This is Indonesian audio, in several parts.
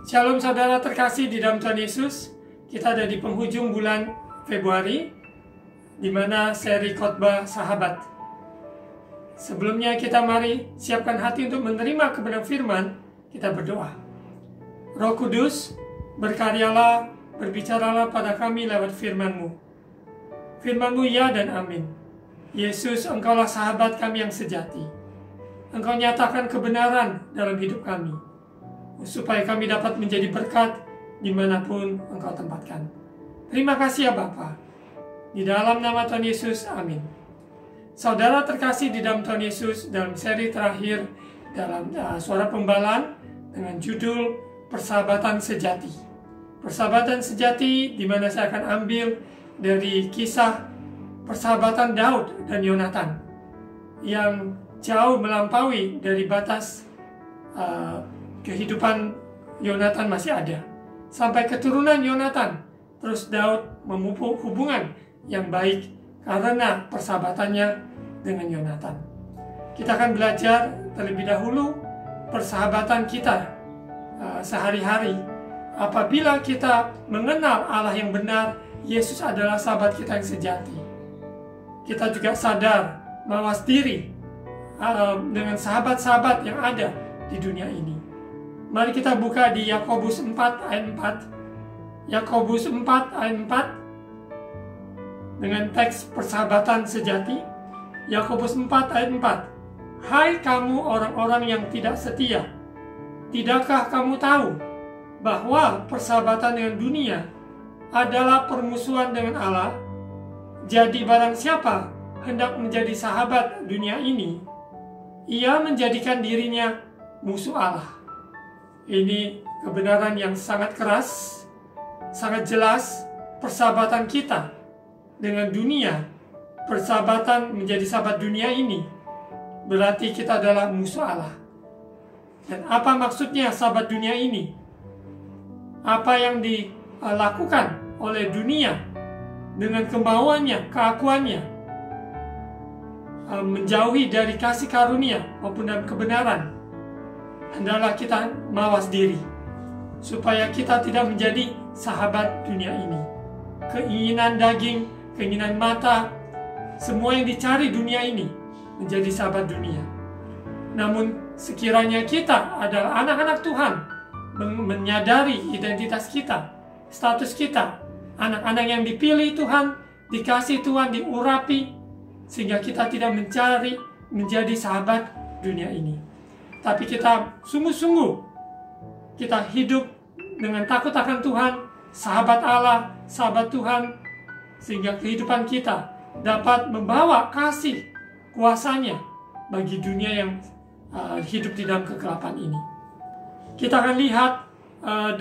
Shalom saudara terkasih di dalam Tuhan Yesus. Kita ada di penghujung bulan Februari, di mana seri khotbah sahabat. Sebelumnya kita mari siapkan hati untuk menerima kebenaran firman. Kita berdoa. Roh Kudus, berkaryalah, berbicaralah pada kami lewat firman-Mu. Firman-Mu ya dan amin. Yesus, Engkaulah sahabat kami yang sejati. Engkau nyatakan kebenaran dalam hidup kami, supaya kami dapat menjadi berkat dimanapun Engkau tempatkan. Terima kasih ya Bapa. Di dalam nama Tuhan Yesus, amin. Saudara terkasih di dalam Tuhan Yesus, dalam seri terakhir dalam Suara Pembalaan dengan judul Persahabatan Sejati. Persahabatan sejati di mana saya akan ambil dari kisah persahabatan Daud dan Yonatan yang jauh melampaui dari batas kehidupan Yonatan masih ada. Sampai keturunan Yonatan, terus Daud memupuk hubungan yang baik karena persahabatannya dengan Yonatan. Kita akan belajar terlebih dahulu persahabatan kita sehari-hari. Apabila kita mengenal Allah yang benar, Yesus adalah sahabat kita yang sejati. Kita juga sadar mawas diri dengan sahabat-sahabat yang ada di dunia ini. Mari kita buka di Yakobus 4 ayat 4. Yakobus 4 ayat 4 dengan teks persahabatan sejati. Yakobus 4 ayat 4. Hai kamu orang-orang yang tidak setia, tidakkah kamu tahu bahwa persahabatan dengan dunia adalah permusuhan dengan Allah? Jadi barang siapa hendak menjadi sahabat dunia ini, ia menjadikan dirinya musuh Allah. Ini kebenaran yang sangat keras, sangat jelas. Persahabatan kita dengan dunia, persahabatan menjadi sahabat dunia ini, berarti kita adalah musuh Allah. Dan apa maksudnya sahabat dunia ini? Apa yang dilakukan oleh dunia dengan kemauannya, keakuannya, menjauhi dari kasih karunia maupun dalam kebenaran, hendaklah kita mawas diri supaya kita tidak menjadi sahabat dunia ini. Keinginan daging, keinginan mata, semua yang dicari dunia ini menjadi sahabat dunia. Namun sekiranya kita adalah anak-anak Tuhan, menyadari identitas kita, status kita, anak-anak yang dipilih Tuhan, dikasih Tuhan, diurapi, sehingga kita tidak mencari menjadi sahabat dunia ini. Tapi kita sungguh-sungguh, kita hidup dengan takut akan Tuhan, sahabat Allah, sahabat Tuhan, sehingga kehidupan kita dapat membawa kasih kuasanya bagi dunia yang hidup di dalam kegelapan ini. Kita akan lihat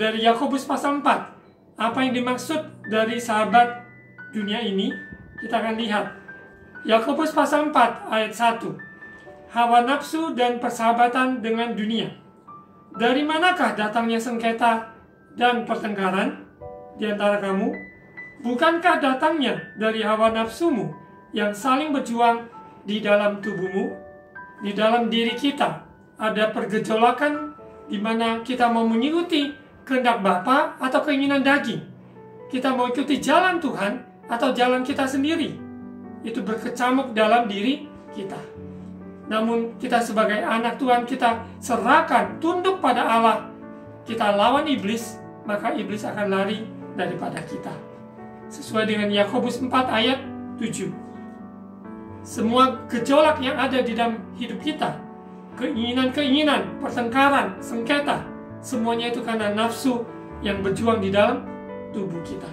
dari Yakobus pasal 4, apa yang dimaksud dari sahabat dunia ini. Kita akan lihat Yakobus pasal 4 ayat 1. Hawa nafsu dan persahabatan dengan dunia. Dari manakah datangnya sengketa dan pertengkaran di antara kamu? Bukankah datangnya dari hawa nafsumu yang saling berjuang di dalam tubuhmu? Di dalam diri kita ada pergejolakan di mana kita mau mengikuti kehendak Bapa atau keinginan daging. Kita mau ikuti jalan Tuhan atau jalan kita sendiri. Itu berkecamuk dalam diri kita. Namun kita sebagai anak Tuhan, kita serahkan, tunduk pada Allah. Kita lawan iblis, maka iblis akan lari daripada kita. Sesuai dengan Yakobus 4 ayat 7. Semua gejolak yang ada di dalam hidup kita, keinginan-keinginan, pertengkaran, sengketa, semuanya itu karena nafsu yang berjuang di dalam tubuh kita.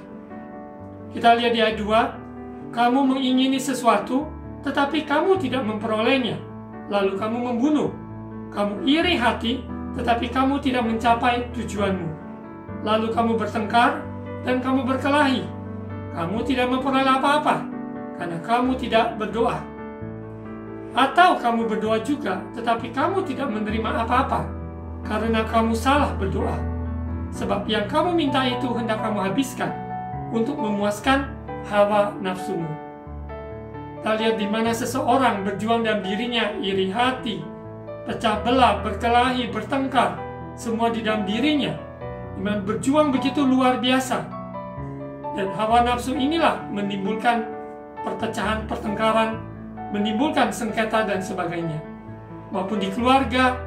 Kita lihat di ayat 2. Kamu mengingini sesuatu, tetapi kamu tidak memperolehnya, lalu kamu membunuh. Kamu iri hati, tetapi kamu tidak mencapai tujuanmu. Lalu kamu bertengkar dan kamu berkelahi. Kamu tidak memperoleh apa-apa, karena kamu tidak berdoa. Atau kamu berdoa juga, tetapi kamu tidak menerima apa-apa, karena kamu salah berdoa. Sebab yang kamu minta itu hendak kamu habiskan untuk memuaskan hawa nafsumu. Kita lihat di mana seseorang berjuang dalam dirinya iri hati, pecah belah, berkelahi, bertengkar, semua di dalam dirinya. berjuang begitu luar biasa. Dan hawa nafsu inilah menimbulkan perpecahan, pertengkaran, menimbulkan sengketa dan sebagainya. Maupun di keluarga,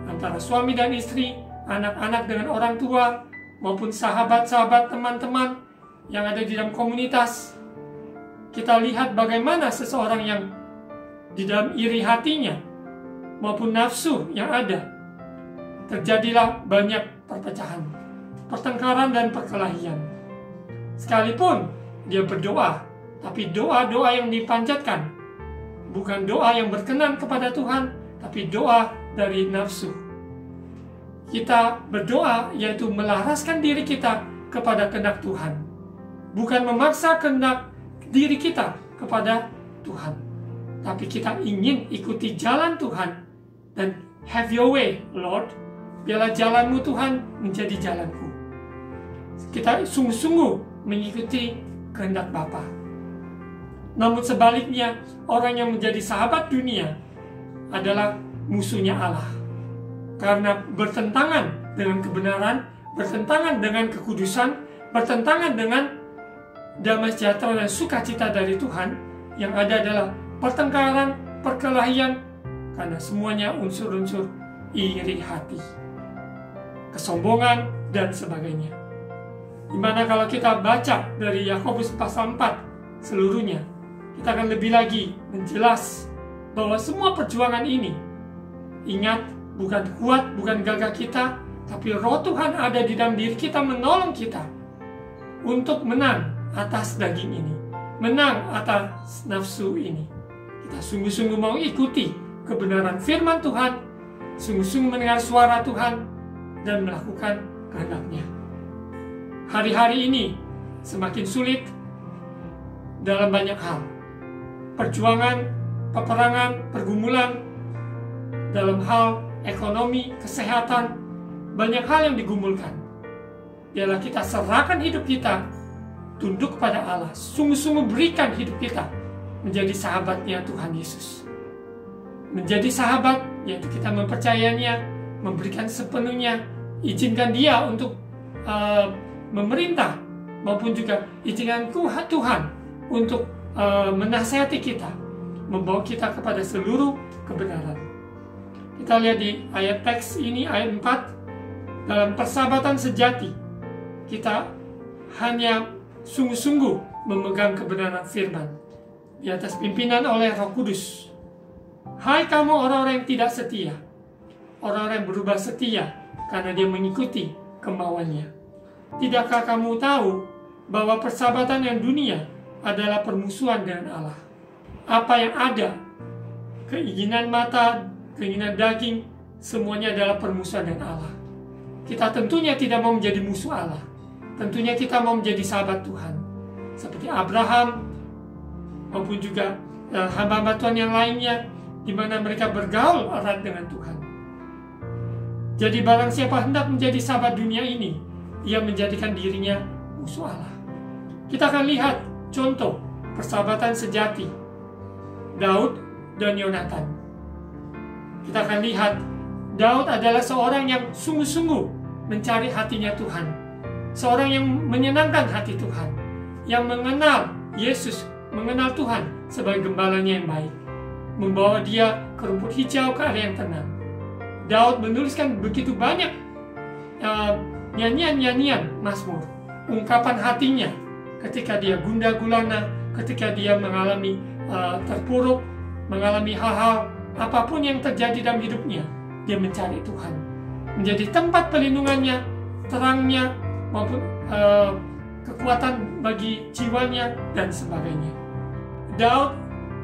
antara suami dan istri, anak-anak dengan orang tua, maupun sahabat-sahabat, teman-teman yang ada di dalam komunitas. Kita lihat bagaimana seseorang yang di dalam iri hatinya maupun nafsu yang ada, terjadilah banyak perpecahan, pertengkaran dan perkelahian. Sekalipun dia berdoa, tapi doa-doa yang dipanjatkan bukan doa yang berkenan kepada Tuhan, tapi doa dari nafsu. Kita berdoa yaitu melaraskan diri kita kepada kehendak Tuhan, bukan memaksa kehendak diri kita kepada Tuhan, tapi kita ingin ikuti jalan Tuhan dan have your way, Lord. Biarlah jalanmu Tuhan menjadi jalanku. Kita sungguh-sungguh mengikuti kehendak Bapa. Namun sebaliknya, orang yang menjadi sahabat dunia adalah musuhnya Allah. Karena bertentangan dengan kebenaran, bertentangan dengan kekudusan, bertentangan dengan damai sejahtera dan sukacita dari Tuhan, yang ada adalah pertengkaran, perkelahian, karena semuanya unsur-unsur iri hati, kesombongan, dan sebagainya. Dimana kalau kita baca dari Yakobus pasal 4 seluruhnya, kita akan lebih lagi menjelas bahwa semua perjuangan ini, ingat, bukan kuat, bukan gagah kita, tapi roh Tuhan ada di dalam diri kita menolong kita untuk menang atas daging ini, menang atas nafsu ini. Kita sungguh-sungguh mau ikuti kebenaran firman Tuhan, sungguh-sungguh mendengar suara Tuhan, dan melakukan kehendak-Nya. Hari-hari ini semakin sulit dalam banyak hal. Perjuangan, peperangan, pergumulan dalam hal ekonomi, kesehatan, banyak hal yang digumulkan. Biarlah kita serahkan hidup kita, tunduk kepada Allah, sungguh-sungguh berikan hidup kita menjadi sahabatnya Tuhan Yesus. Menjadi sahabat, yaitu kita mempercayainya, memberikan sepenuhnya, izinkan Dia untuk memerintah, maupun juga izinkan Tuhan untuk menasihati kita, membawa kita kepada seluruh kebenaran. Kita lihat di ayat teks ini, ayat 4, dalam persahabatan sejati, kita hanya sungguh-sungguh memegang kebenaran firman di atas pimpinan oleh Roh Kudus. Hai kamu orang-orang yang tidak setia, orang-orang yang berubah setia karena dia mengikuti kemauannya. Tidakkah kamu tahu bahwa persahabatan yang dunia adalah permusuhan dengan Allah? Apa yang ada, keinginan mata, keinginan daging, semuanya adalah permusuhan dengan Allah. Kita tentunya tidak mau menjadi musuh Allah. Tentunya kita mau menjadi sahabat Tuhan. Seperti Abraham, maupun juga hamba-hamba Tuhan yang lainnya, di mana mereka bergaul erat dengan Tuhan. Jadi barang siapa hendak menjadi sahabat dunia ini, ia menjadikan dirinya musuh Allah. Kita akan lihat contoh persahabatan sejati Daud dan Yonatan. Kita akan lihat Daud adalah seorang yang sungguh-sungguh mencari hatinya Tuhan, seorang yang menyenangkan hati Tuhan, yang mengenal Yesus, mengenal Tuhan sebagai gembalanya yang baik, membawa dia ke rumput hijau, ke area yang tenang. Daud menuliskan begitu banyak nyanyian-nyanyian Mazmur, ungkapan hatinya ketika dia gundah gulana, ketika dia mengalami terpuruk, mengalami hal-hal apapun yang terjadi dalam hidupnya, dia mencari Tuhan, menjadi tempat pelindungannya, terangnya, maupun kekuatan bagi jiwanya, dan sebagainya. Daud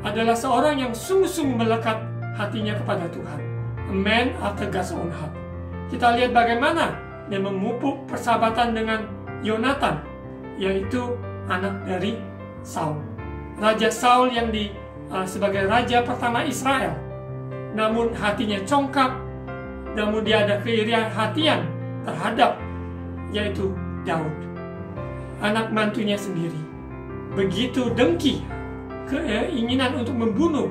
adalah seorang yang sungguh-sungguh melekat hatinya kepada Tuhan. A man after God's own heart. Kita lihat bagaimana dia memupuk persahabatan dengan Yonatan, yaitu anak dari Saul. Raja Saul yang sebagai raja pertama Israel. Namun hatinya congkak, namun dia ada keirian hatian terhadap yaitu Daud, anak mantunya sendiri. Begitu dengki, keinginan untuk membunuh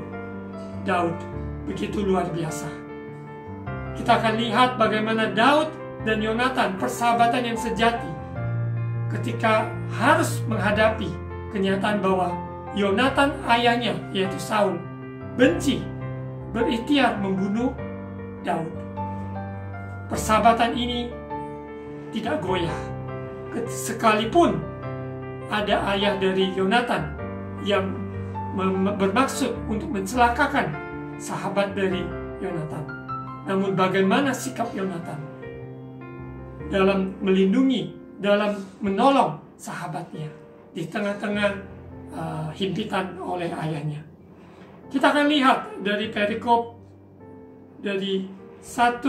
Daud begitu luar biasa. Kita akan lihat bagaimana Daud dan Yonatan, persahabatan yang sejati, ketika harus menghadapi kenyataan bahwa Yonatan ayahnya, yaitu Saul, benci, berikhtiar membunuh Daud. Persahabatan ini tidak goyah. Sekalipun ada ayah dari Yonatan yang bermaksud untuk mencelakakan sahabat dari Yonatan. Namun bagaimana sikap Yonatan dalam melindungi, dalam menolong sahabatnya di tengah-tengah himpitan oleh ayahnya. Kita akan lihat dari perikop dari 1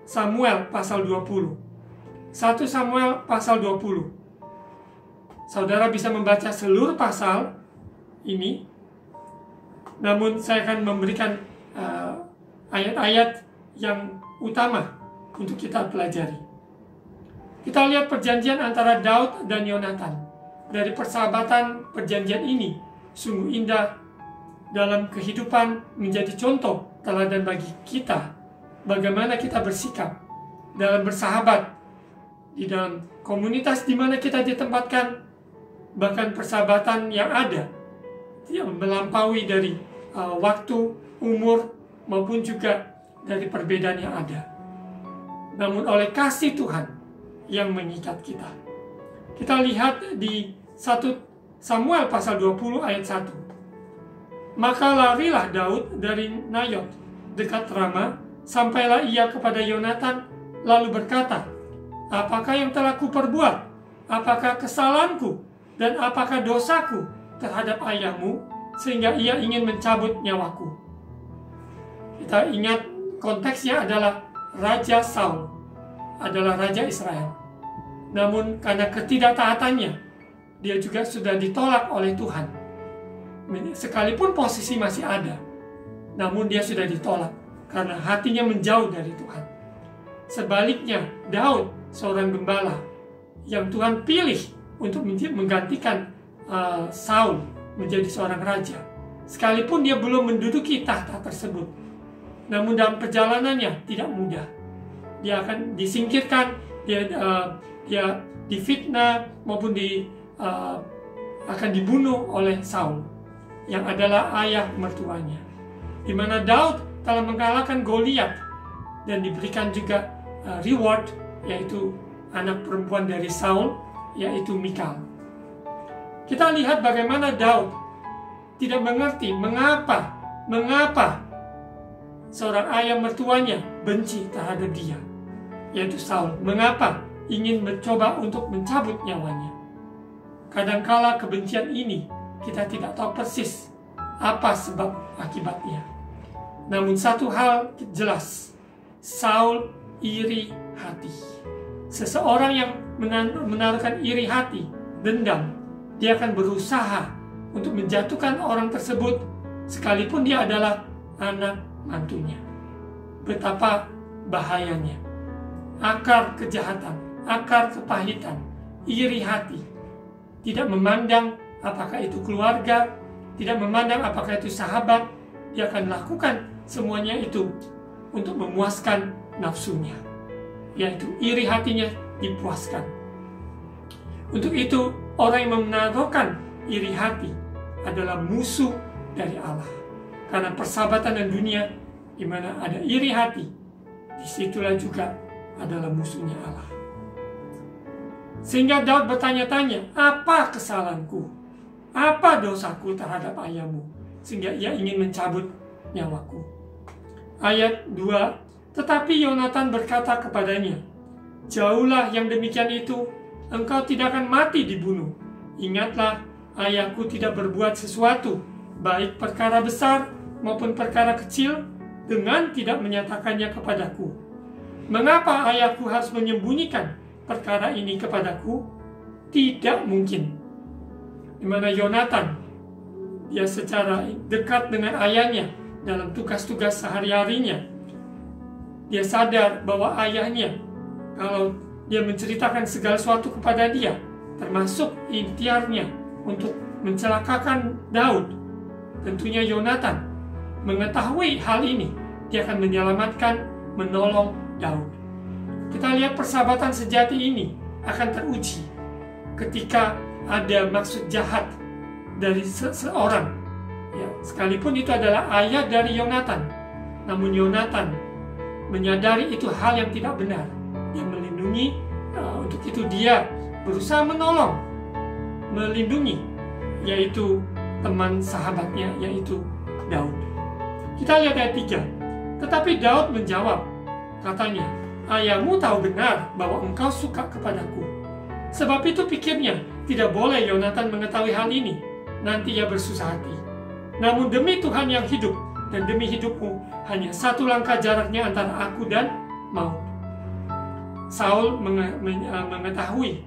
Samuel pasal 20. 1 Samuel pasal 20. Saudara bisa membaca seluruh pasal ini, namun saya akan memberikan ayat-ayat yang utama untuk kita pelajari. Kita lihat perjanjian antara Daud dan Yonatan. Dari persahabatan perjanjian ini sungguh indah dalam kehidupan, menjadi contoh teladan bagi kita bagaimana kita bersikap dalam bersahabat di dalam komunitas di mana kita ditempatkan, bahkan persahabatan yang ada yang melampaui dari waktu, umur, maupun juga dari perbedaan yang ada. Namun oleh kasih Tuhan yang mengikat kita. Kita lihat di 1 Samuel pasal 20 ayat 1. Maka larilah Daud dari Nayot dekat Rama, sampailah ia kepada Yonatan, lalu berkata, apakah yang telah kuperbuat? Apakah kesalahanku? Dan apakah dosaku terhadap ayahmu, sehingga ia ingin mencabut nyawaku? Kita ingat konteksnya adalah Raja Saul adalah Raja Israel. Namun karena ketidaktaatannya, dia juga sudah ditolak oleh Tuhan. Sekalipun posisi masih ada, namun dia sudah ditolak karena hatinya menjauh dari Tuhan. Sebaliknya, Daud, seorang gembala yang Tuhan pilih untuk menggantikan Saul menjadi seorang raja. Sekalipun dia belum menduduki tahta tersebut, namun dalam perjalanannya tidak mudah. Dia akan disingkirkan, dia difitnah maupun akan dibunuh oleh Saul yang adalah ayah mertuanya. Di mana Daud telah mengalahkan Goliat dan diberikan juga reward, yaitu anak perempuan dari Saul, yaitu Mikal. Kita lihat bagaimana Daud tidak mengerti mengapa seorang ayah mertuanya benci terhadap dia, yaitu Saul. Mengapa ingin mencoba untuk mencabut nyawanya. Kadangkala kebencian ini kita tidak tahu persis apa sebab akibatnya. Namun satu hal jelas, Saul iri hati. Seseorang yang menaruhkan iri hati, dendam, dia akan berusaha untuk menjatuhkan orang tersebut sekalipun dia adalah anak mantunya. Betapa bahayanya. Akar kejahatan, akar kepahitan, iri hati. Tidak memandang apakah itu keluarga, tidak memandang apakah itu sahabat, dia akan lakukan semuanya itu untuk memuaskan nafsunya, yaitu iri hatinya dipuaskan. Untuk itu, orang yang menaruhkan iri hati adalah musuh dari Allah. Karena persahabatan dan dunia di mana ada iri hati, disitulah juga adalah musuhnya Allah. Sehingga Daud bertanya-tanya, apa kesalahanku? Apa dosaku terhadap ayahmu? Sehingga ia ingin mencabut nyawaku. Ayat 2, tetapi Yonatan berkata kepadanya, jauhlah yang demikian itu, engkau tidak akan mati dibunuh. Ingatlah, ayahku tidak berbuat sesuatu, baik perkara besar maupun perkara kecil, dengan tidak menyatakannya kepadaku. Mengapa ayahku harus menyembunyikan perkara ini kepadaku? Tidak mungkin. Di mana Yonatan, dia secara dekat dengan ayahnya dalam tugas-tugas sehari-harinya. Dia sadar bahwa ayahnya, kalau dia menceritakan segala sesuatu kepada dia, termasuk ikhtiarnya untuk mencelakakan Daud, tentunya Yonatan mengetahui hal ini, dia akan menyelamatkan, menolong Daud. Kita lihat persahabatan sejati ini akan teruji ketika ada maksud jahat dari seseorang. Ya, sekalipun itu adalah ayah dari Yonatan, namun Yonatan menyadari itu hal yang tidak benar. Dia melindungi, untuk itu dia berusaha menolong, melindungi, yaitu teman sahabatnya, yaitu Daud. Kita lihat ayat 3. Tetapi Daud menjawab, katanya, ayahmu tahu benar bahwa engkau suka kepadaku. Sebab itu pikirnya, tidak boleh Yonatan mengetahui hal ini. Nanti ia bersusah hati. Namun demi Tuhan yang hidup dan demi hidupmu, hanya satu langkah jaraknya antara aku dan maut. Saul mengetahui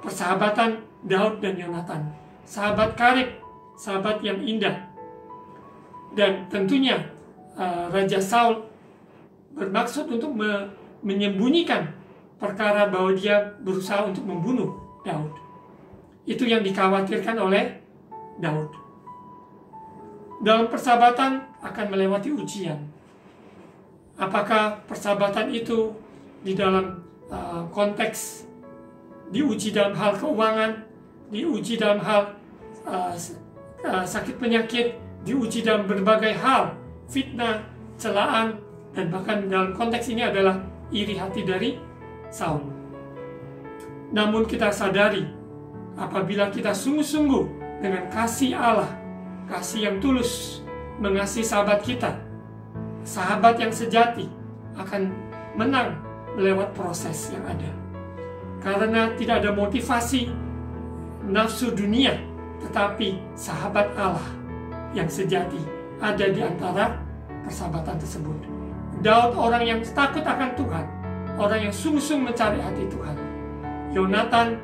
persahabatan Daud dan Yonatan. Sahabat karib, sahabat yang indah. Dan tentunya Raja Saul bermaksud untuk menyembunyikan perkara bahwa dia berusaha untuk membunuh Daud. Itu yang dikhawatirkan oleh Daud. Dalam persahabatan akan melewati ujian. Apakah persahabatan itu di dalam konteks diuji dalam hal keuangan, diuji dalam hal sakit penyakit, diuji dalam berbagai hal, fitnah, celaan, dan bahkan dalam konteks ini adalah iri hati dari Saul. Namun kita sadari, apabila kita sungguh-sungguh dengan kasih Allah, kasih yang tulus, mengasihi sahabat kita, sahabat yang sejati akan menang melewat proses yang ada. Karena tidak ada motivasi nafsu dunia, tetapi sahabat Allah yang sejati ada di antara persahabatan tersebut. Daud orang yang takut akan Tuhan, orang yang sungguh-sungguh mencari hati Tuhan. Yonatan,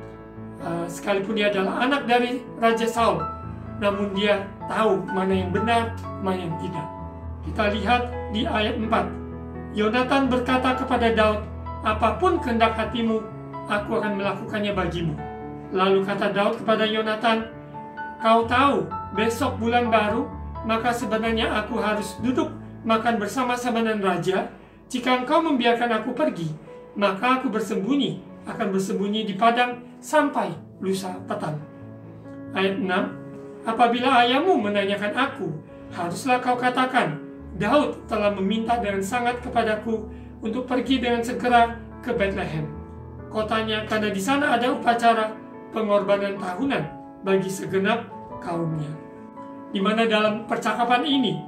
sekalipun dia adalah anak dari Raja Saul, namun dia tahu mana yang benar, mana yang tidak. Kita lihat di ayat 4. Yonatan berkata kepada Daud, apapun kehendak hatimu, aku akan melakukannya bagimu. Lalu kata Daud kepada Yonatan, kau tahu, besok bulan baru, maka sebenarnya aku harus duduk makan bersama-sama dengan raja. Jika engkau membiarkan aku pergi, maka aku akan bersembunyi di padang sampai lusa petang. Ayat 6. Apabila ayahmu menanyakan aku, haruslah kau katakan, Daud telah meminta dengan sangat kepadaku untuk pergi dengan segera ke Bethlehem, kotanya, karena di sana ada upacara pengorbanan tahunan bagi segenap kaumnya. Di mana dalam percakapan ini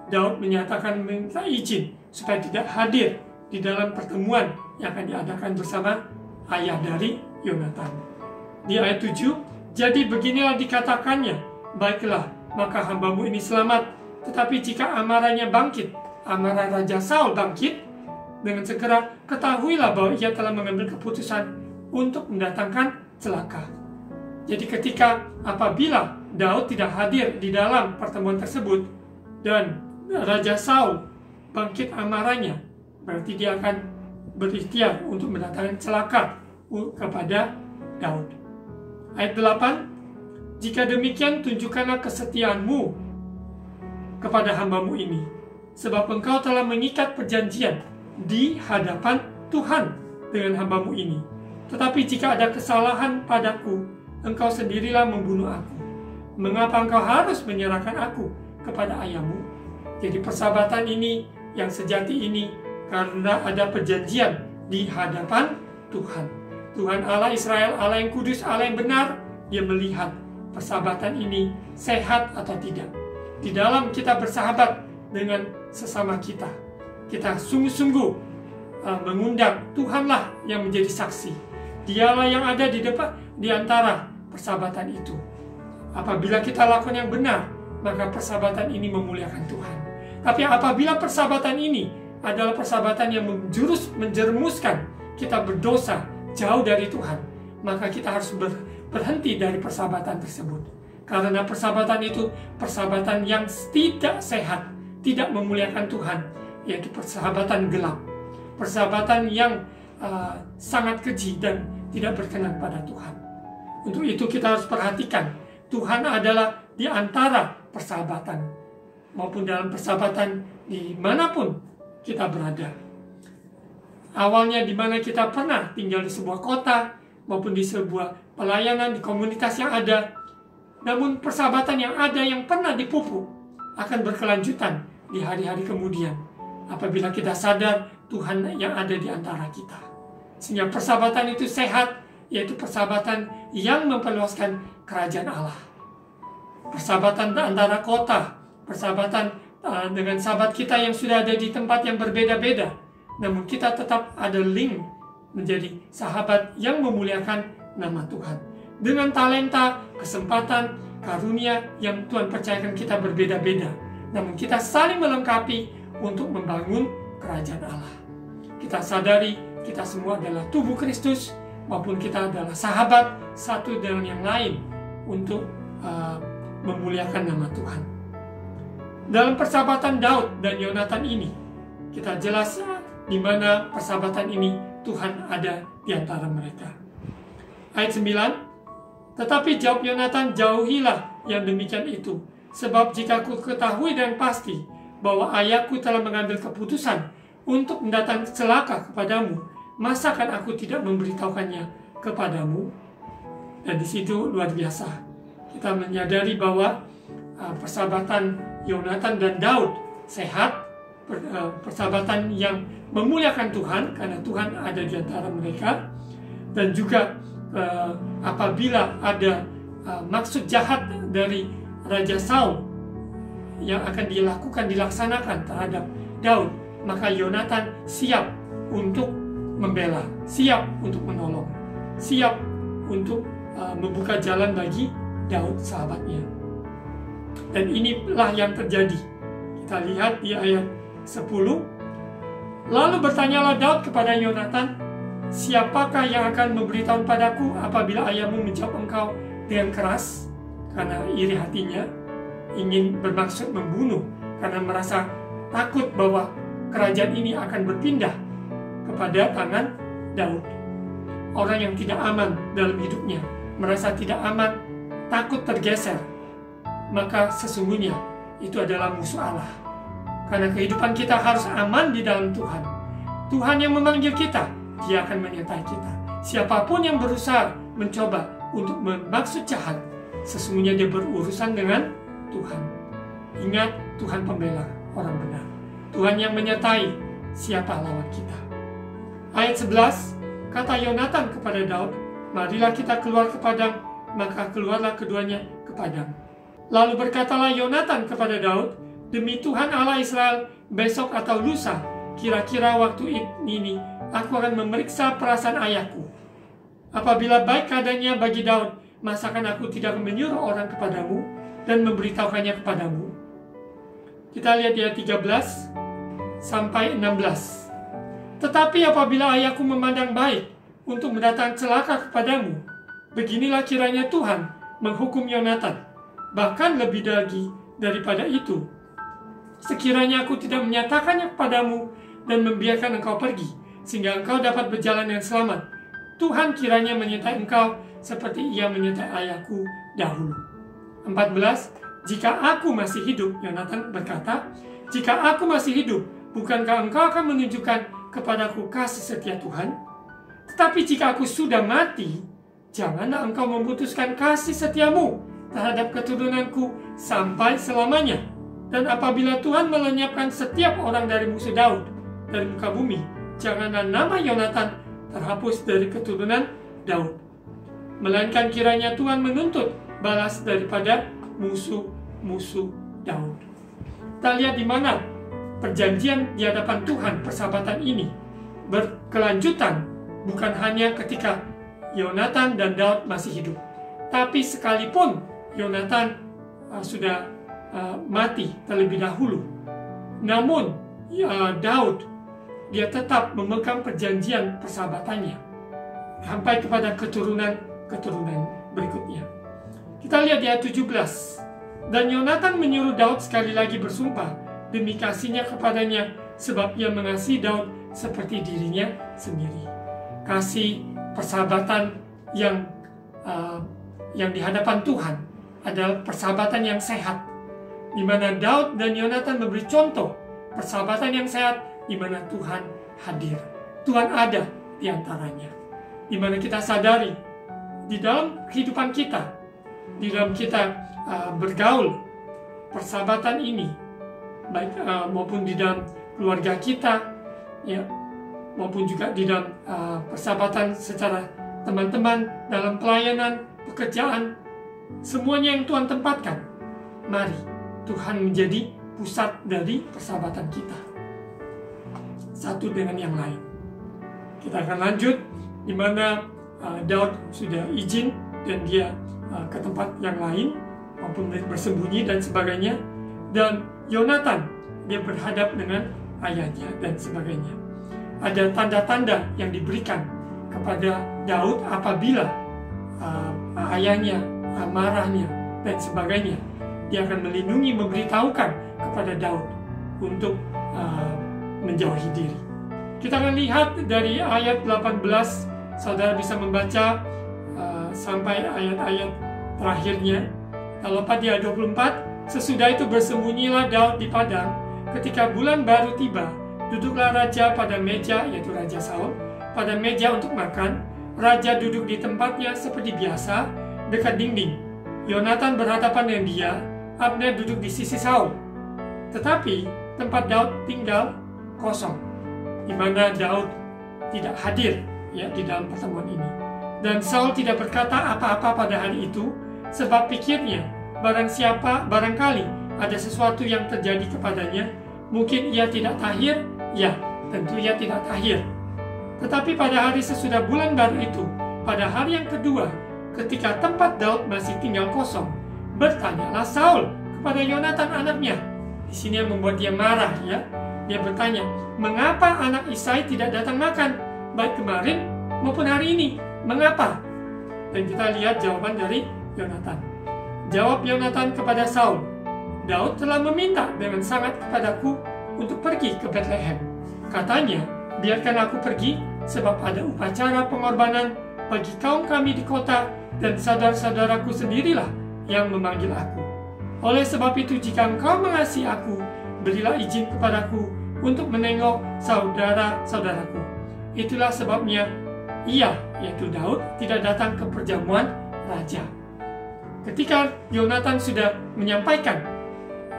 Daud menyatakan minta izin supaya tidak hadir di dalam pertemuan yang akan diadakan bersama ayah dari Yonatan. Di ayat 7, jadi beginilah dikatakannya, baiklah, maka hambamu ini selamat. Tetapi jika amarahnya bangkit, amarah Raja Saul bangkit, dengan segera ketahuilah bahwa ia telah mengambil keputusan untuk mendatangkan celaka. Jadi apabila Daud tidak hadir di dalam pertemuan tersebut dan Raja Saul bangkit amarahnya, berarti dia akan berikhtiar untuk mendatangkan celaka kepada Daud. Ayat 8, jika demikian tunjukkanlah kesetiaanmu kepada hambamu ini, sebab engkau telah mengikat perjanjian di hadapan Tuhan dengan hambamu ini. Tetapi jika ada kesalahan padaku, engkau sendirilah membunuh aku. Mengapa engkau harus menyerahkan aku kepada ayahmu? Jadi persahabatan ini yang sejati ini karena ada perjanjian di hadapan Tuhan. Tuhan Allah Israel, Allah yang kudus, Allah yang benar. Dia melihat persahabatan ini sehat atau tidak. Di dalam kita bersahabat dengan sesama kita, kita sungguh-sungguh mengundang Tuhanlah yang menjadi saksi. Dialah yang ada di depan, di antara persahabatan itu. Apabila kita lakukan yang benar, maka persahabatan ini memuliakan Tuhan. Tapi apabila persahabatan ini adalah persahabatan yang menjerumuskan kita berdosa jauh dari Tuhan, maka kita harus berhenti dari persahabatan tersebut. Karena persahabatan itu persahabatan yang tidak sehat, tidak memuliakan Tuhan, yaitu persahabatan gelap, persahabatan yang sangat keji dan tidak berkenan pada Tuhan. Untuk itu kita harus perhatikan, Tuhan adalah di antara persahabatan, maupun dalam persahabatan dimanapun kita berada. awalnya di mana kita pernah tinggal di sebuah kota maupun di sebuah pelayanan di komunitas yang ada. Namun persahabatan yang ada yang pernah dipupuk akan berkelanjutan di hari-hari kemudian apabila kita sadar Tuhan yang ada di antara kita. Sehingga persahabatan itu sehat, yaitu persahabatan yang memperluaskan kerajaan Allah. Persahabatan antara kota, persahabatan dengan sahabat kita yang sudah ada di tempat yang berbeda-beda, namun kita tetap ada link menjadi sahabat yang memuliakan nama Tuhan. Dengan talenta, kesempatan, karunia yang Tuhan percayakan kita berbeda-beda, namun kita saling melengkapi untuk membangun kerajaan Allah. Kita sadari kita semua adalah tubuh Kristus, maupun kita adalah sahabat satu dengan yang lain untuk memuliakan nama Tuhan. Dalam persahabatan Daud dan Yonatan ini, kita jelas di mana persahabatan ini Tuhan ada di antara mereka. Ayat 9, tetapi jawab Yonatan, jauhilah yang demikian itu, sebab jika ku ketahui dengan pasti bahwa ayahku telah mengambil keputusan untuk mendatangkan celaka kepadamu, masakan aku tidak memberitahukannya kepadamu? Dan di situ luar biasa, kita menyadari bahwa persahabatan Yonatan dan Daud sehat, persahabatan yang memuliakan Tuhan karena Tuhan ada di antara mereka. Dan juga apabila ada maksud jahat dari Raja Saul yang akan dilaksanakan terhadap Daud, maka Yonatan siap untuk membela, siap untuk menolong, siap untuk membuka jalan bagi Daud sahabatnya. Dan inilah yang terjadi. Kita lihat di ayat 10. Lalu bertanyalah Daud kepada Yonatan, siapakah yang akan memberitahu padaku apabila ayahmu menjawab engkau dengan keras? Karena iri hatinya, ingin bermaksud membunuh, karena merasa takut bahwa kerajaan ini akan berpindah kepada tangan Daud. Orang yang tidak aman dalam hidupnya, merasa tidak aman, takut tergeser, maka sesungguhnya itu adalah musuh Allah. Karena kehidupan kita harus aman di dalam Tuhan. Tuhan yang memanggil kita, Dia akan menyertai kita. Siapapun yang berusaha mencoba untuk bermaksud jahat, sesungguhnya dia berurusan dengan Tuhan. Ingat, Tuhan pembela orang benar. Tuhan yang menyertai, siapa lawan kita? Ayat 11, kata Yonatan kepada Daud, marilah kita keluar ke padang. Maka keluarlah keduanya ke padang. Lalu berkatalah Yonatan kepada Daud, demi Tuhan Allah Israel, besok atau lusa, kira-kira waktu ini, aku akan memeriksa perasaan ayahku. Apabila baik keadaannya bagi Daud, masakan aku tidak menyuruh orang kepadamu dan memberitahukannya kepadamu? Kita lihat di ayat 13 sampai 16. Tetapi apabila ayahku memandang baik untuk mendatangkan celaka kepadamu, beginilah kiranya Tuhan menghukum Yonatan, bahkan lebih lagi daripada itu. Sekiranya aku tidak menyatakannya kepadamu dan membiarkan engkau pergi, sehingga engkau dapat berjalan dengan selamat, Tuhan kiranya menyertai engkau seperti Ia menyertai ayahku dahulu. 14. Jika aku masih hidup, Yonatan berkata, jika aku masih hidup, bukankah engkau akan menunjukkan kepadaku kasih setia Tuhan? Tetapi jika aku sudah mati, janganlah engkau memutuskan kasih setiamu terhadap keturunanku sampai selamanya. Dan apabila Tuhan melenyapkan setiap orang dari musuh Daud dari muka bumi, janganlah nama Yonatan terhapus dari keturunan Daud, melainkan kiranya Tuhan menuntut balas daripada musuh-musuh Daud. Kita lihat di mana perjanjian di hadapan Tuhan, persahabatan ini berkelanjutan, bukan hanya ketika Yonatan dan Daud masih hidup, tapi sekalipun Yonatan sudah mati terlebih dahulu, namun Daud dia tetap memegang perjanjian persahabatannya sampai kepada keturunan berikutnya. Kita lihat di ayat 17. Dan Yonatan menyuruh Daud sekali lagi bersumpah demi kasihnya kepadanya, sebab ia mengasihi Daud seperti dirinya sendiri. Kasih persahabatan yang di hadapan Tuhan adalah persahabatan yang sehat, di mana Daud dan Yonatan memberi contoh persahabatan yang sehat, di mana Tuhan hadir. Tuhan ada di antaranya. Di mana kita sadari, di dalam kehidupan kita, di dalam kita bergaul, persahabatan ini, baik maupun di dalam keluarga kita, ya, maupun juga di dalam persahabatan secara teman-teman, dalam pelayanan, pekerjaan, semuanya yang Tuhan tempatkan. Mari Tuhan menjadi pusat dari persahabatan kita, satu dengan yang lain. Kita akan lanjut di mana Daud sudah izin dan dia ke tempat yang lain maupun bersembunyi dan sebagainya, dan Yonatan dia berhadap dengan ayahnya dan sebagainya. Ada tanda-tanda yang diberikan kepada Daud apabila ayahnya marahnya dan sebagainya. Dia akan melindungi, memberitahukan kepada Daud untuk menjauhi diri. Kita akan lihat dari ayat 18, saudara bisa membaca sampai ayat-ayat terakhirnya. Kalau 4 di ayat 24, sesudah itu bersembunyilah Daud di padang. Ketika bulan baru tiba, duduklah raja pada meja, yaitu Raja Saul, pada meja untuk makan. Raja duduk di tempatnya seperti biasa, dekat dinding. Yonatan berhadapan dengan dia, Abner duduk di sisi Saul. Tetapi tempat Daud tinggal kosong, di mana Daud tidak hadir, ya, di dalam pertemuan ini. Dan Saul tidak berkata apa-apa pada hari itu, sebab pikirnya, barangkali ada sesuatu yang terjadi kepadanya. Mungkin ia tidak tahir, ya, tentu ia tidak tahir. Tetapi pada hari sesudah bulan baru itu, pada hari yang kedua, ketika tempat Daud masih tinggal kosong, bertanyalah Saul kepada Yonatan anaknya. Di sini yang membuat dia marah, ya. Dia bertanya, mengapa anak Isai tidak datang makan, baik kemarin maupun hari ini? Mengapa? Dan kita lihat jawaban dari Yonatan. Jawab Yonatan kepada Saul, Daud telah meminta dengan sangat kepadaku untuk pergi ke Betlehem. Katanya, biarkan aku pergi, sebab ada upacara pengorbanan bagi kaum kami di kota, dan saudara-saudaraku sendirilah yang memanggil aku. Oleh sebab itu, jika engkau mengasihi aku, berilah izin kepadaku untuk menengok saudara-saudaraku. Itulah sebabnya ia, yaitu Daud, tidak datang ke perjamuan raja. Ketika Yonatan sudah menyampaikan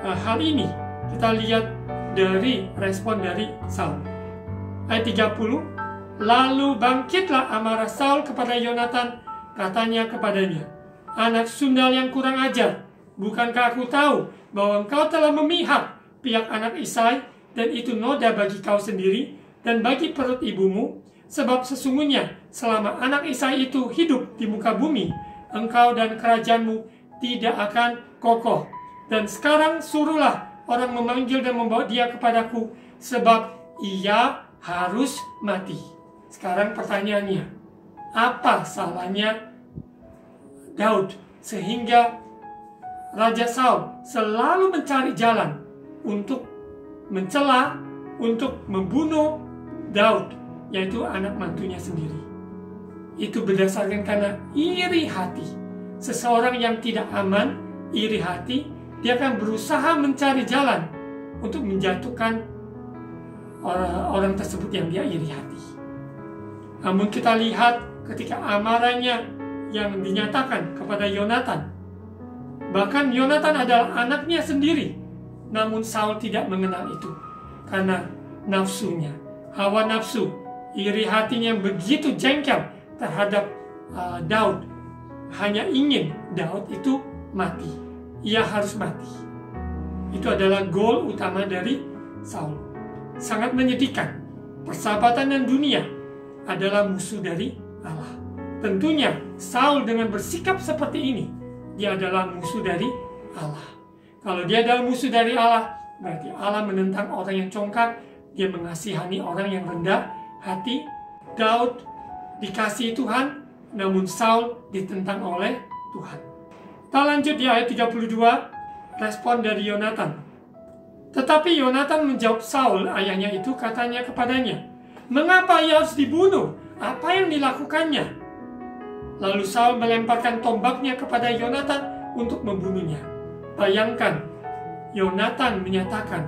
hal ini, kita lihat dari respon dari Saul. Ayat 30, lalu bangkitlah amarah Saul kepada Yonatan, katanya kepadanya, anak sundal yang kurang ajar, bukankah aku tahu bahwa engkau telah memihak pihak anak Isai, dan itu noda bagi kau sendiri dan bagi perut ibumu, sebab sesungguhnya selama anak Isai itu hidup di muka bumi, engkau dan kerajaanmu tidak akan kokoh. Dan sekarang suruhlah orang memanggil dan membawa dia kepadaku, sebab ia harus mati. Sekarang pertanyaannya, apa salahnya Daud sehingga Raja Saul selalu mencari jalan untuk mencela, untuk membunuh Daud, yaitu anak mantunya sendiri? Itu berdasarkan karena iri hati. Seseorang yang tidak aman, iri hati, dia akan berusaha mencari jalan untuk menjatuhkan orang tersebut yang dia iri hati. Namun kita lihat ketika amarahnya yang dinyatakan kepada Yonatan, bahkan Yonatan adalah anaknya sendiri, namun Saul tidak mengenal itu karena nafsunya, hawa nafsu, iri hatinya yang begitu jengkel terhadap Daud, hanya ingin Daud itu mati. Ia harus mati. Itu adalah goal utama dari Saul. Sangat menyedihkan. Persahabatan dan dunia adalah musuh dari Allah. Tentunya Saul dengan bersikap seperti ini, dia adalah musuh dari Allah. Kalau dia adalah musuh dari Allah, berarti Allah menentang orang yang congkak, dia mengasihani orang yang rendah hati. Daud dikasihi Tuhan, namun Saul ditentang oleh Tuhan. Kita lanjut di ayat 32, respon dari Yonatan. Tetapi Yonatan menjawab Saul, ayahnya itu, katanya kepadanya, mengapa ia harus dibunuh? Apa yang dilakukannya? Lalu Saul melemparkan tombaknya kepada Yonatan untuk membunuhnya. Bayangkan, Yonatan menyatakan,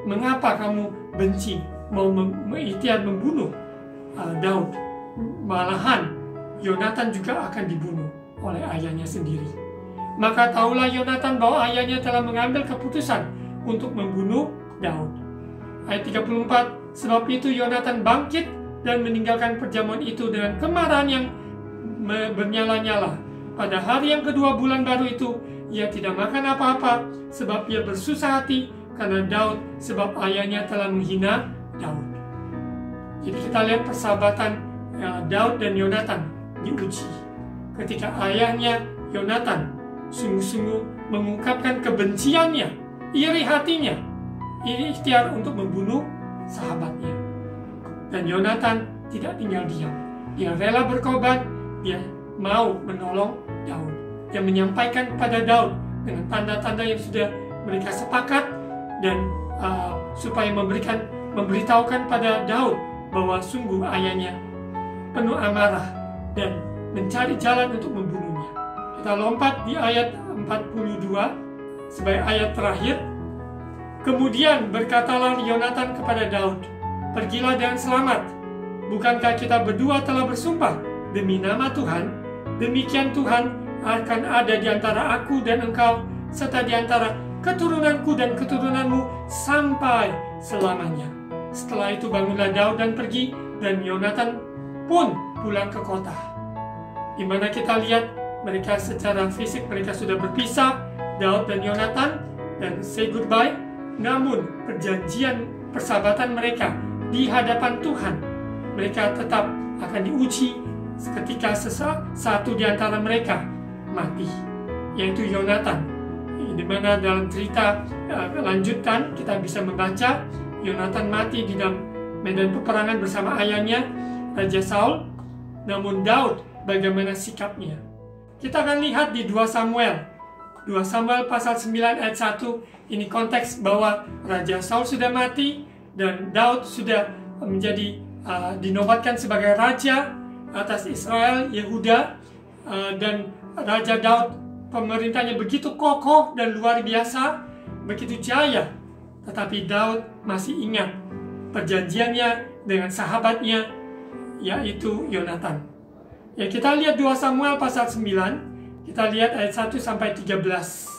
mengapa kamu benci, mau ikhtiar membunuh Daud. Malahan Yonatan juga akan dibunuh oleh ayahnya sendiri. Maka tahulah Yonatan bahwa ayahnya telah mengambil keputusan untuk membunuh Daud. Ayat 34, sebab itu Yonatan bangkit dan meninggalkan perjamuan itu dengan kemarahan yang bernyala-nyala. Pada hari yang kedua bulan baru itu, ia tidak makan apa-apa, sebab ia bersusah hati karena Daud, sebab ayahnya telah menghina Daud. Jadi kita lihat persahabatan Daud dan Yonatan diuji. Ketika ayahnya Yonatan sungguh-sungguh mengungkapkan kebenciannya, iri hatinya, iri ikhtiar untuk membunuh sahabatnya. Dan Yonatan tidak tinggal diam. Dia rela berkorban, dia mau menolong Daud. Dia menyampaikan kepada Daud dengan tanda-tanda yang sudah mereka sepakat, dan supaya memberitahukan pada Daud bahwa sungguh ayahnya penuh amarah dan mencari jalan untuk membunuhnya. Kita lompat di ayat 42 sebagai ayat terakhir. Kemudian berkatalah Yonatan kepada Daud, pergilah dengan selamat. Bukankah kita berdua telah bersumpah demi nama Tuhan, demikian Tuhan akan ada di antara aku dan engkau, serta di antara keturunanku dan keturunanmu sampai selamanya. Setelah itu bangunlah Daud dan pergi, dan Yonatan pun pulang ke kota. Di mana kita lihat mereka secara fisik mereka sudah berpisah, Daud dan Yonatan, dan say goodbye. Namun perjanjian persahabatan mereka di hadapan Tuhan, mereka tetap akan diuji ketika satu di antara mereka mati, yaitu Yonatan. Di mana dalam cerita lanjutan kita bisa membaca Yonatan mati di dalam medan peperangan bersama ayahnya Raja Saul. Namun Daud bagaimana sikapnya? Kita akan lihat di 2 Samuel pasal 9 ayat 1. Ini konteks bahwa Raja Saul sudah mati dan Daud sudah menjadi dinobatkan sebagai raja atas Israel, Yehuda, dan Raja Daud pemerintahnya begitu kokoh dan luar biasa, begitu jaya. Tetapi Daud masih ingat perjanjiannya dengan sahabatnya, yaitu Yonatan. Ya, kita lihat 2 Samuel pasal 9, kita lihat ayat 1 sampai 13.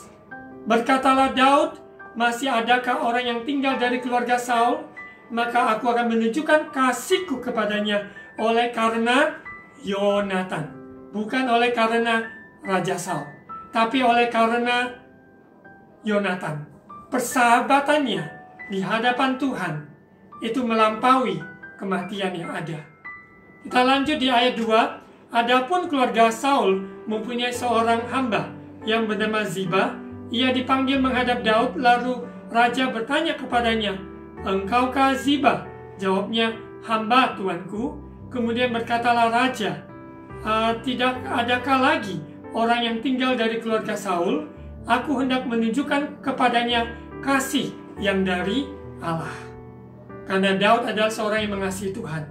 Berkatalah Daud, masih adakah orang yang tinggal dari keluarga Saul? Maka aku akan menunjukkan kasihku kepadanya oleh karena Yonatan. Bukan oleh karena Raja Saul, tapi oleh karena Yonatan. Persahabatannya di hadapan Tuhan itu melampaui kematian yang ada. Kita lanjut di ayat 2. Adapun keluarga Saul mempunyai seorang hamba yang bernama Ziba. Ia dipanggil menghadap Daud, lalu raja bertanya kepadanya, "Engkaukah Ziba?" Jawabnya, "Hamba tuanku." Kemudian berkatalah raja, "Tidak adakah lagi orang yang tinggal dari keluarga Saul? Aku hendak menunjukkan kepadanya kasih yang dari Allah." Karena Daud adalah seorang yang mengasihi Tuhan.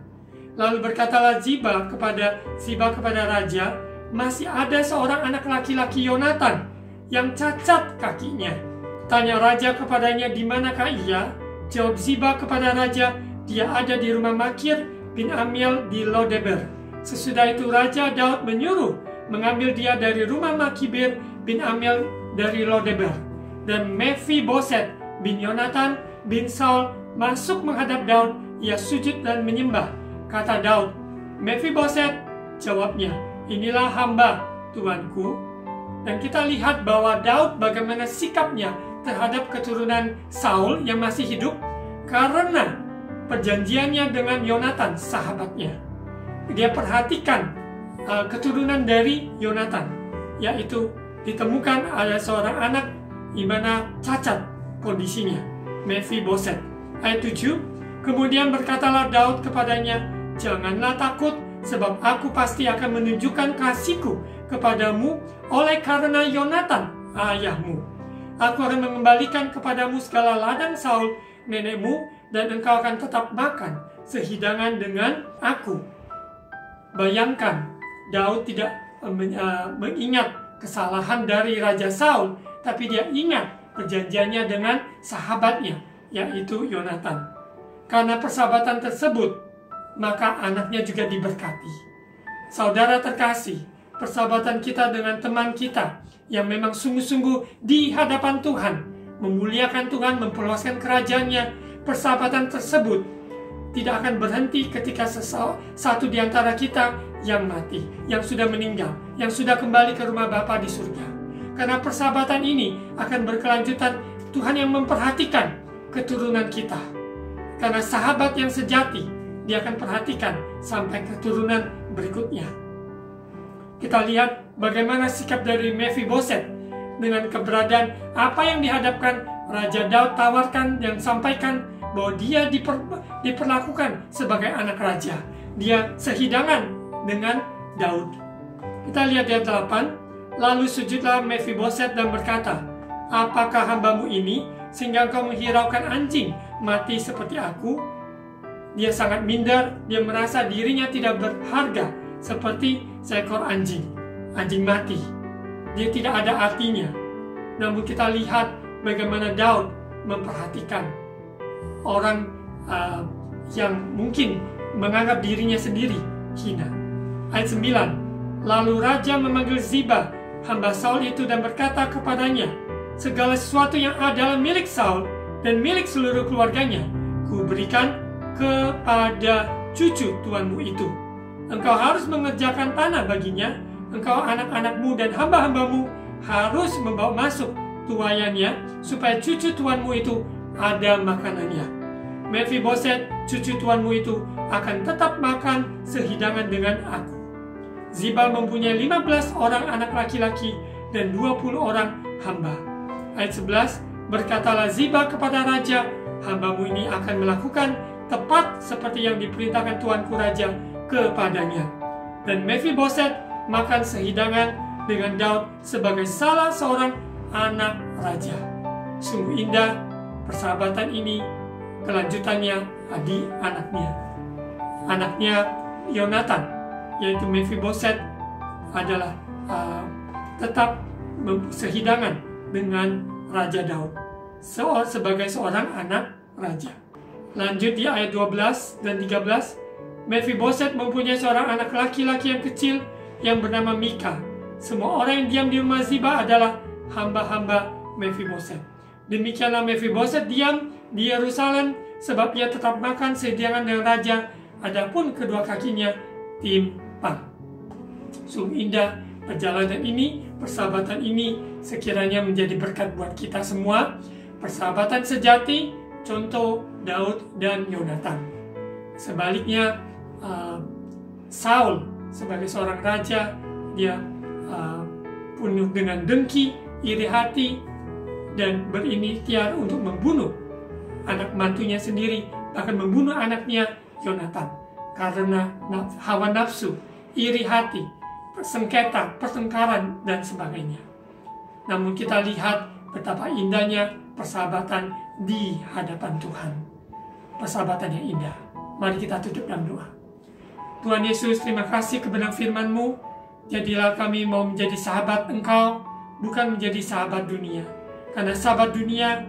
Lalu berkatalah Ziba kepada raja, "Masih ada seorang anak laki-laki Yonatan yang cacat kakinya." Tanya raja kepadanya, "Di manakah ia?" Jawab Ziba kepada raja, "Dia ada di rumah Makir bin Amiel di Lodeber." Sesudah itu Raja Daud menyuruh mengambil dia dari rumah Makir bin Amiel dari Lodeber. Dan Mephiboset bin Yonatan bin Saul masuk menghadap Daud. Ia sujud dan menyembah. Kata Daud, "Mephiboset." Jawabnya, "Inilah hamba tuanku." Dan kita lihat bahwa Daud bagaimana sikapnya terhadap keturunan Saul yang masih hidup karena perjanjiannya dengan Yonatan, sahabatnya. Dia perhatikan keturunan dari Yonatan, yaitu ditemukan ada seorang anak di mana cacat kondisinya, Mephiboset. Ayat 7, kemudian berkatalah Daud kepadanya, "Janganlah takut, sebab aku pasti akan menunjukkan kasihku kepadamu oleh karena Yonatan ayahmu. Aku akan mengembalikan kepadamu segala ladang Saul nenekmu, dan engkau akan tetap makan sehidangan dengan aku." Bayangkan, Daud tidak mengingat kesalahan dari Raja Saul, tapi dia ingat perjanjiannya dengan sahabatnya, yaitu Yonatan. Karena persahabatan tersebut, maka anaknya juga diberkati. Saudara terkasih, persahabatan kita dengan teman kita yang memang sungguh-sungguh di hadapan Tuhan, memuliakan Tuhan, memperluaskan kerajaan-Nya, persahabatan tersebut tidak akan berhenti ketika satu di antara kita yang mati, yang sudah meninggal, yang sudah kembali ke rumah Bapa di surga. Karena persahabatan ini akan berkelanjutan. Tuhan yang memperhatikan keturunan kita. Karena sahabat yang sejati, dia akan perhatikan sampai keturunan berikutnya. Kita lihat bagaimana sikap dari Mephiboset dengan keberadaan apa yang dihadapkan Raja Daud tawarkan dan sampaikan bahwa dia diperlakukan sebagai anak raja. Dia sehidangan dengan Daud. Kita lihat ayat 8. Lalu sujudlah Mephiboset dan berkata, apakah hambamu ini sehingga engkau menghiraukan anjing mati seperti aku? Dia sangat minder, dia merasa dirinya tidak berharga seperti seekor anjing mati. Dia tidak ada artinya. Namun kita lihat bagaimana Daud memperhatikan orang yang mungkin menganggap dirinya sendiri hina. Ayat 9. Lalu raja memanggil Ziba, hamba Saul itu, dan berkata kepadanya, segala sesuatu yang adalah milik Saul dan milik seluruh keluarganya, ku berikan kepada cucu tuanmu itu. Engkau harus mengerjakan tanah baginya. Engkau, anak-anakmu dan hamba-hambamu harus membawa masuk tuayannya, supaya cucu tuanmu itu ada makanannya. Mephiboset, cucu tuanmu itu, akan tetap makan sehidangan dengan aku. Ziba mempunyai 15 orang anak laki-laki dan 20 orang hamba. Ayat 11, berkatalah Ziba kepada raja, hambamu ini akan melakukan tepat seperti yang diperintahkan tuanku raja kepadanya. Dan Mephiboset makan sehidangan dengan Daud sebagai salah seorang anak raja. Sungguh indah persahabatan ini. Kelanjutannya di anaknya Yonatan, yaitu Mephiboset, adalah tetap sehidangan dengan Raja Daud sebagai seorang anak raja. Lanjut di ayat 12 dan 13. Mephiboset mempunyai seorang anak laki-laki yang kecil yang bernama Mika. Semua orang yang diam di rumah Ziba adalah hamba-hamba Mephiboset. Demikianlah Mephiboset diam di Yerusalem, sebab ia tetap makan sehidangan dengan raja, adapun kedua kakinya timpang. Sungguh indah perjalanan ini, persahabatan ini sekiranya menjadi berkat buat kita semua. Persahabatan sejati, contoh Daud dan Yonatan. Sebaliknya, Saul sebagai seorang raja, dia penuh dengan dengki, iri hati, dan berikhtiar untuk membunuh anak mantunya sendiri, bahkan membunuh anaknya Yonatan karena hawa nafsu, iri hati, sengketa, pertengkaran, dan sebagainya. Namun kita lihat betapa indahnya persahabatan di hadapan Tuhan. Persahabatan yang indah. Mari kita tutup dalam doa. Tuhan Yesus, terima kasih kebenaran firman-Mu. Jadilah kami mau menjadi sahabat Engkau, bukan menjadi sahabat dunia. Karena sahabat dunia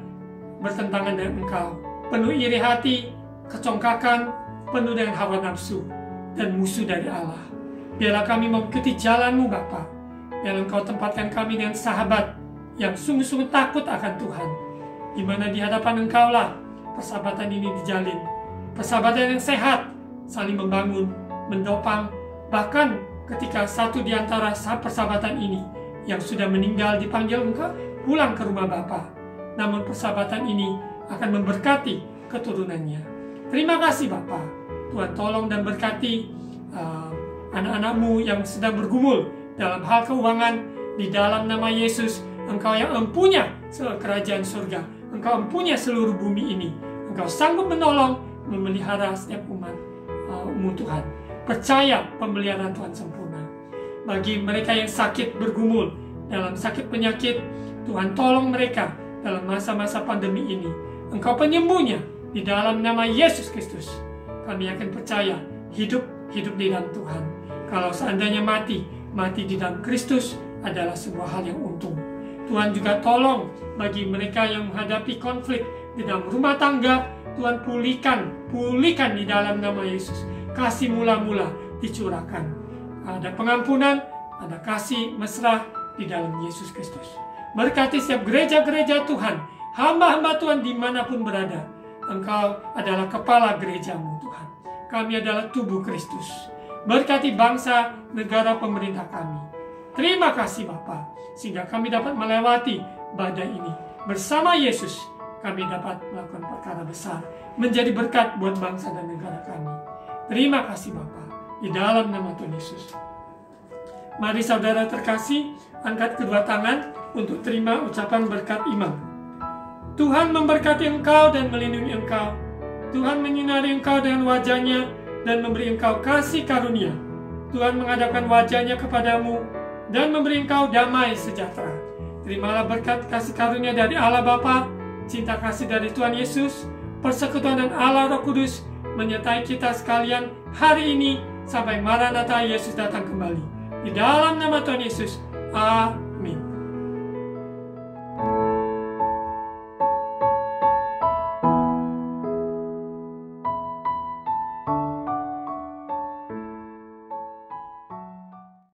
bertentangan dengan Engkau, penuh iri hati, kecongkakan, penuh dengan hawa nafsu, dan musuh dari Allah. Biarlah kami mengikuti jalan-Mu, Bapa. Biarlah Engkau tempatkan kami dengan sahabat yang sungguh-sungguh takut akan Tuhan, di mana di hadapan Engkau-lah persahabatan ini dijalin. Persahabatan yang sehat, saling membangun, mendopang, bahkan ketika satu di antara persahabatan ini yang sudah meninggal dipanggil Engkau pulang ke rumah Bapa. Namun persahabatan ini akan memberkati keturunannya. Terima kasih Bapa. Tuhan tolong dan berkati anak-anak-Mu yang sedang bergumul dalam hal keuangan. Di dalam nama Yesus, Engkau yang empunya kerajaan surga, Engkau empunya seluruh bumi ini. Engkau sanggup menolong, memelihara setiap umat-Mu Tuhan. Percaya pemeliharaan Tuhan sempurna. Bagi mereka yang sakit bergumul dalam sakit penyakit, Tuhan tolong mereka dalam masa-masa pandemi ini. Engkau penyembuhnya, di dalam nama Yesus Kristus. Kami akan percaya hidup di dalam Tuhan. Kalau seandainya mati di dalam Kristus adalah sebuah hal yang untung. Tuhan juga tolong bagi mereka yang menghadapi konflik di dalam rumah tangga. Tuhan pulihkan di dalam nama Yesus. kasih mula-mula dicurahkan. Ada pengampunan, ada kasih mesra di dalam Yesus Kristus. Berkati setiap gereja-gereja Tuhan, hamba-hamba Tuhan dimanapun berada. Engkau adalah kepala gerejamu Tuhan. Kami adalah tubuh Kristus. Berkati bangsa, negara, pemerintah kami. Terima kasih Bapa, sehingga kami dapat melewati badai ini. Bersama Yesus, kami dapat melakukan perkara besar, menjadi berkat buat bangsa dan negara kami. Terima kasih Bapa, di dalam nama Tuhan Yesus. Mari saudara terkasih, angkat kedua tangan untuk terima ucapan berkat iman. Tuhan memberkati engkau dan melindungi engkau. Tuhan menyinari engkau dengan wajah-Nya dan memberi engkau kasih karunia. Tuhan menghadapkan wajah-Nya kepadamu dan memberi engkau damai sejahtera. Terimalah berkat kasih karunia dari Allah Bapa, cinta kasih dari Tuhan Yesus, persekutuan dan Allah Roh Kudus menyertai kita sekalian hari ini sampai Maranatha Yesus datang kembali. Di dalam nama Tuhan Yesus, amin.